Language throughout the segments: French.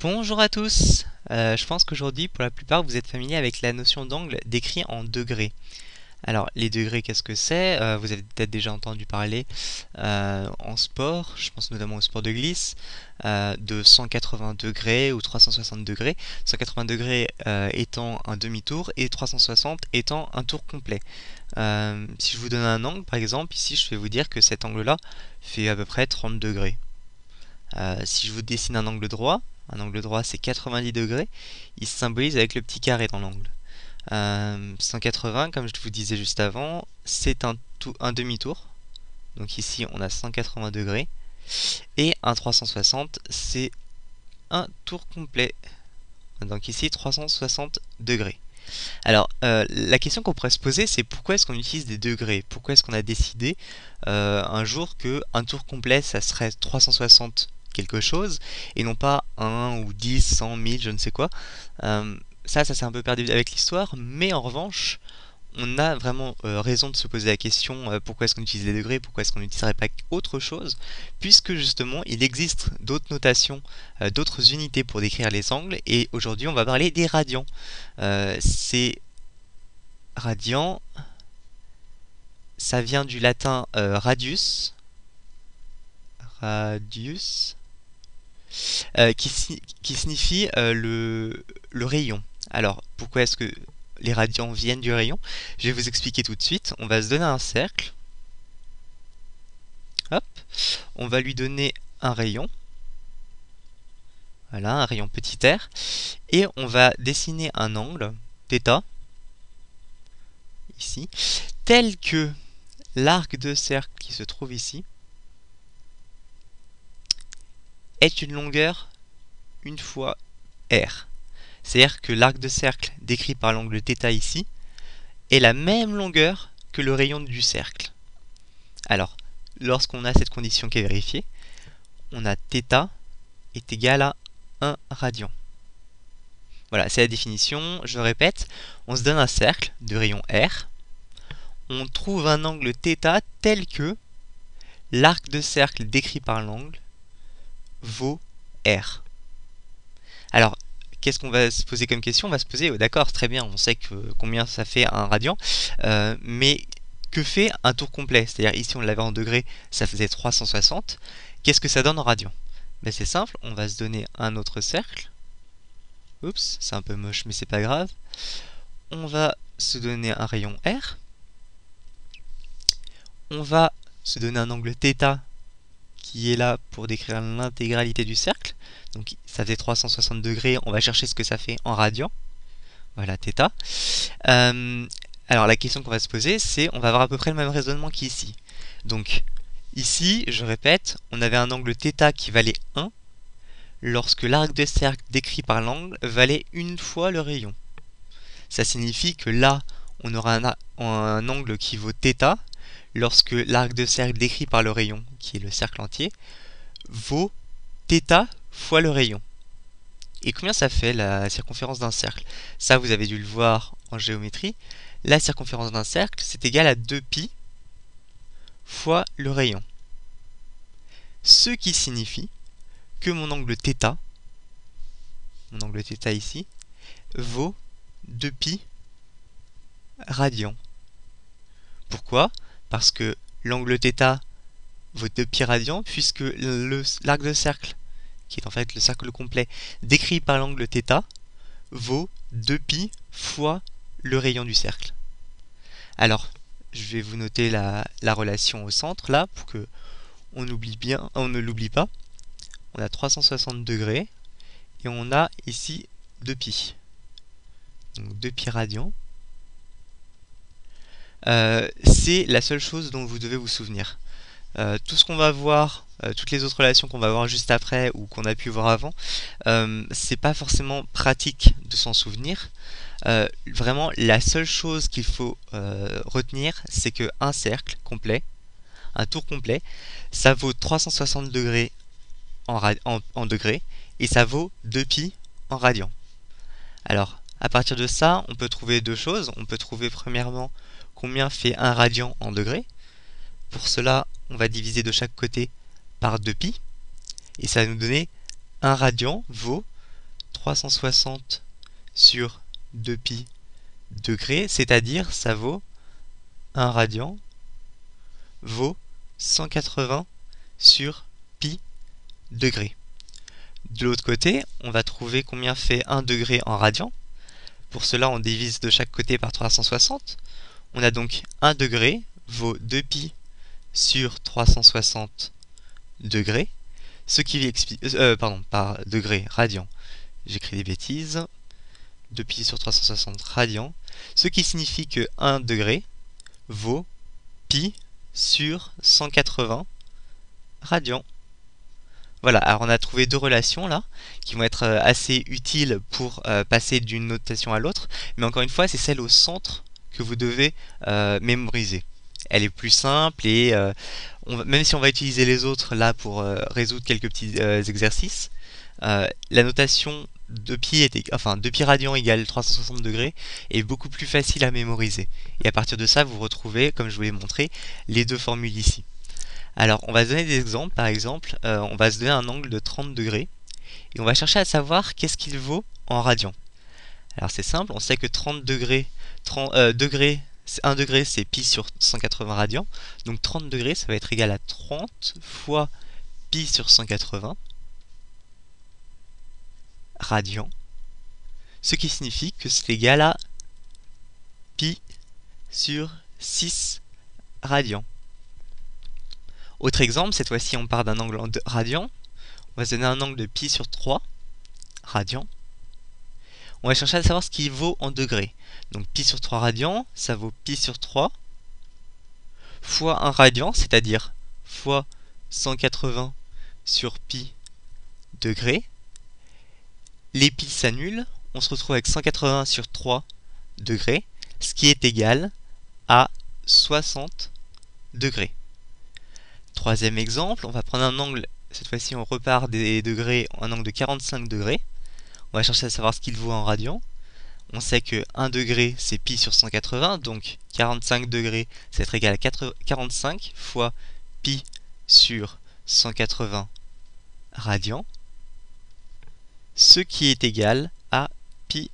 Bonjour à tous. Je pense qu'aujourd'hui, pour la plupart, vous êtes familiers avec la notion d'angle décrit en degrés. Alors, les degrés, qu'est-ce que c'est? Vous avez peut-être déjà entendu parler en sport, je pense notamment au sport de glisse, de 180 degrés ou 360 degrés. 180 degrés étant un demi-tour et 360 étant un tour complet. Si je vous donne un angle, par exemple, ici, je vais vous dire que cet angle-là fait à peu près 30 degrés. Si je vous dessine un angle droit c'est 90 degrés, il se symbolise avec le petit carré dans l'angle. 180, comme je vous disais juste avant, c'est un demi-tour. Donc ici on a 180 degrés. Et un 360, c'est un tour complet. Donc ici 360 degrés. Alors, la question qu'on pourrait se poser, c'est pourquoi est-ce qu'on utilise des degrés? Pourquoi est-ce qu'on a décidé un jour que un tour complet, ça serait 360 quelque chose, et non pas 1 ou 10, 100, 1000, je ne sais quoi. Ça s'est un peu perdu avec l'histoire, mais en revanche, on a vraiment raison de se poser la question pourquoi est-ce qu'on utilise les degrés, pourquoi est-ce qu'on n'utiliserait pas autre chose, puisque justement il existe d'autres notations, d'autres unités pour décrire les angles, et aujourd'hui on va parler des radians. Ces radians, ça vient du latin radius, qui signifie le rayon. Alors, pourquoi est-ce que les radians viennent du rayon? Je vais vous expliquer tout de suite. On va se donner un cercle. Hop. On va lui donner un rayon. Voilà, un rayon petit r. Et on va dessiner un angle, θ, ici, tel que l'arc de cercle qui se trouve ici est une longueur une fois r. C'est-à-dire que l'arc de cercle décrit par l'angle θ ici est la même longueur que le rayon du cercle. Alors, lorsqu'on a cette condition qui est vérifiée, on a θ est égal à 1 radian. Voilà, c'est la définition. Je répète, on se donne un cercle de rayon r, on trouve un angle θ tel que l'arc de cercle décrit par l'angle vaut r. Alors, qu'est-ce qu'on va se poser comme question? On va se poser, d'accord, très bien, on sait combien ça fait un radian, mais que fait un tour complet? C'est-à-dire ici on l'avait en degrés, ça faisait 360. Qu'est-ce que ça donne en radian? Ben c'est simple, on va se donner un autre cercle. Oups, c'est un peu moche mais c'est pas grave. On va se donner un rayon R. On va se donner un angle θ qui est là pour décrire l'intégralité du cercle. Donc ça faisait 360 degrés, on va chercher ce que ça fait en radian. Voilà, θ. Alors la question qu'on va se poser, c'est, on va avoir à peu près le même raisonnement qu'ici. Donc ici, je répète, on avait un angle θ qui valait 1 lorsque l'arc de cercle décrit par l'angle valait une fois le rayon. Ça signifie que là, on aura un angle qui vaut θ lorsque l'arc de cercle décrit par le rayon, qui est le cercle entier, vaut θ fois le rayon. Et combien ça fait la circonférence d'un cercle? Ça, vous avez dû le voir en géométrie. La circonférence d'un cercle, c'est égal à 2π fois le rayon. Ce qui signifie que mon angle θ ici, vaut 2π radians. Pourquoi? Parce que l'angle θ vaut 2π radians, puisque l'arc de cercle, qui est en fait le cercle complet, décrit par l'angle θ, vaut 2π fois le rayon du cercle. Alors, je vais vous noter la relation au centre, là, pour que on ne l'oublie pas. On a 360 degrés, et on a ici 2π. Donc 2π radians. C'est la seule chose dont vous devez vous souvenir. Tout ce qu'on va voir, toutes les autres relations qu'on va voir juste après ou qu'on a pu voir avant, c'est pas forcément pratique de s'en souvenir. Vraiment, la seule chose qu'il faut retenir, c'est que un cercle complet, un tour complet, ça vaut 360 degrés en degrés et ça vaut 2π en radians. Alors, à partir de ça, on peut trouver deux choses. On peut trouver premièrement combien fait 1 radian en degrés. Pour cela, on va diviser de chaque côté par 2π et ça va nous donner 1 radian vaut 360 sur 2pi degrés, c'est-à-dire ça vaut 1 radian vaut 180 sur pi degrés. De l'autre côté, on va trouver combien fait 1 degré en radian. Pour cela, on divise de chaque côté par 360. On a donc 1 degré vaut 2pi sur 360 degrés, ce qui explique... pardon, par degré, radian. J'écris des bêtises. 2pi sur 360 radians, ce qui signifie que 1 degré vaut pi sur 180 radians. Voilà, alors on a trouvé deux relations là, qui vont être assez utiles pour passer d'une notation à l'autre, mais encore une fois, c'est celle au centre que vous devez mémoriser. Elle est plus simple et même si on va utiliser les autres là pour résoudre quelques petits exercices, la notation de pi radian égale 360 degrés est beaucoup plus facile à mémoriser. Et à partir de ça, vous retrouvez, comme je vous l'ai montré, les deux formules ici. Alors, on va se donner des exemples. Par exemple, on va se donner un angle de 30 degrés et on va chercher à savoir qu'est-ce qu'il vaut en radians. Alors, c'est simple, on sait que 30 degrés, 1 degré c'est pi sur 180 radians. Donc 30 degrés, ça va être égal à 30 fois pi sur 180 radians, ce qui signifie que c'est égal à pi sur 6 radians. Autre exemple, cette fois-ci on part d'un angle en radians, on va se donner un angle de pi sur 3 radians. On va chercher à savoir ce qu'il vaut en degrés. Donc pi sur 3 radians, ça vaut pi sur 3 fois 1 radian, c'est-à-dire fois 180 sur pi degrés. Les pi s'annulent, on se retrouve avec 180 sur 3 degrés, ce qui est égal à 60 degrés. Troisième exemple, on va prendre un angle, cette fois-ci on repart des degrés, un angle de 45 degrés. On va chercher à savoir ce qu'il vaut en radians. On sait que 1 degré c'est pi sur 180, donc 45 degrés ça va être égal à 45 fois pi sur 180 radians, ce qui est égal à pi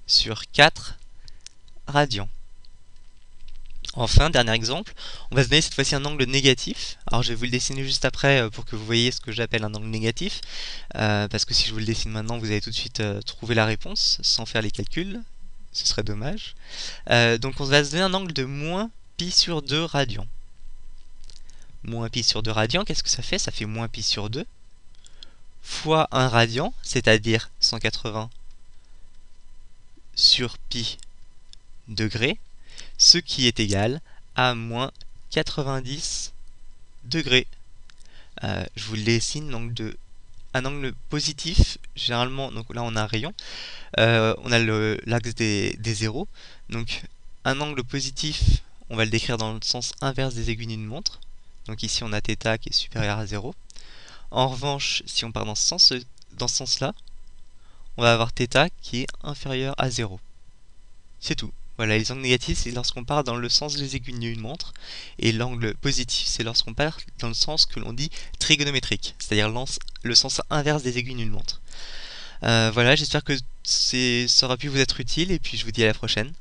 sur 4 radians. Enfin, dernier exemple, on va se donner cette fois-ci un angle négatif. Alors je vais vous le dessiner juste après pour que vous voyez ce que j'appelle un angle négatif, parce que si je vous le dessine maintenant, vous allez tout de suite trouver la réponse sans faire les calculs, ce serait dommage. Donc on va se donner un angle de moins pi sur 2 radians. Moins pi sur 2 radians, qu'est-ce que ça fait? Ça fait moins pi sur 2 fois 1 radian, c'est-à-dire 180 sur pi degrés, ce qui est égal à moins 90 degrés. Je vous le dessine donc un angle positif, généralement, donc là on a un rayon, on a l'axe des zéros, donc un angle positif, on va le décrire dans le sens inverse des aiguilles d'une montre, donc ici on a θ qui est supérieur à 0. En revanche, si on part dans ce sens-là, on va avoir θ qui est inférieur à 0. C'est tout. Voilà, les angles négatifs, c'est lorsqu'on part dans le sens des aiguilles d'une montre, et l'angle positif, c'est lorsqu'on part dans le sens que l'on dit trigonométrique, c'est-à-dire le sens inverse des aiguilles d'une montre. Voilà, j'espère que ça aura pu vous être utile, et puis je vous dis à la prochaine.